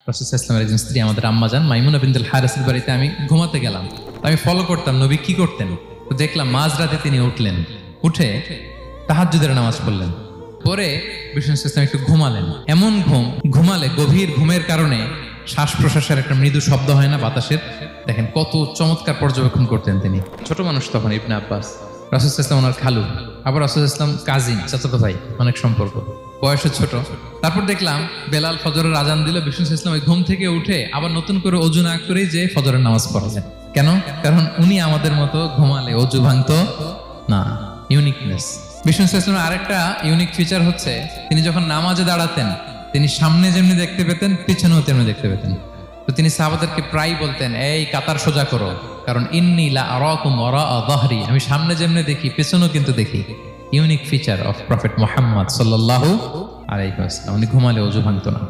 রাসূল সাল্লাল্লাহু আলাইহি ওয়াসাল্লামের একজন স্ত্রী আমাদের আম্মাজান মাইমুনা বিনতুল হারিসের বাড়িতে আমি ঘুমাতে গেলাম। আমি ফলো করতাম নবী কি করতেন। তো দেখলাম মাঝরাতে তিনি উঠলেন, উঠে তাহাজ্জুদের নামাজ পড়লেন, পরে বিষ্ণু সাল্লাল্লাহু একটু ঘুমালেন। এমন ঘুমালে গভীর ঘুমের কারণে শ্বাস প্রশ্বাসের একটা মৃদু শব্দ হয় না বাতাসের, দেখেন কত চমৎকার পর্যবেক্ষণ করতেন তিনি। ছোট মানুষ তখন ইবনে আব্বাস, রাসূল সাল্লাল্লাহু আলাইহি ওয়াসাল্লাম ওনার খালু, আবার রাসূল সাল্লাল্লাহু আলাইহি ওয়াসাল্লাম কাজিন, চাচাতো ভাই, অনেক সম্পর্ক, বয়সে ছোট। তারপর দেখলাম বেলাল ফজরের আজান দিল, বিষ্ণু সাল্লাল্লাহু আলাইহি ওয়াসাল্লাম ওই ঘুম থেকে উঠে আবার নতুন করে ওযু না করেই যে ফজরের নামাজ পড়ালেন। কেন? কারণ উনি আমাদের মতো ঘুমালে ওযু ভাঙতো না। ইউনিকনেস। বিষ্ণু সাল্লাল্লাহু আলাইহি ওয়াসাল্লামের আরেকটা ইউনিক ফিচার হচ্ছে তিনি যখন নামাজে দাঁড়াতেন তিনি সামনে যেমনি দেখতে পেতেন পিছনেও তেমনি দেখতে পেতেন। তো তিনি সাহাবাদেরকে প্রায় বলতেন, এই কাতার সোজা করো, কারণ ইন্নী লা আরাকুম ওয়ারাআ যাহরি, আমি সামনে যেমনি দেখি পেছনেও কিন্তু দেখি। Unique feature of prophet Muhammad সাল্লাল্লাহু আলাইহি ওয়াসাল্লাম। উনি ঘুমালে ওযু ভাঙতো না।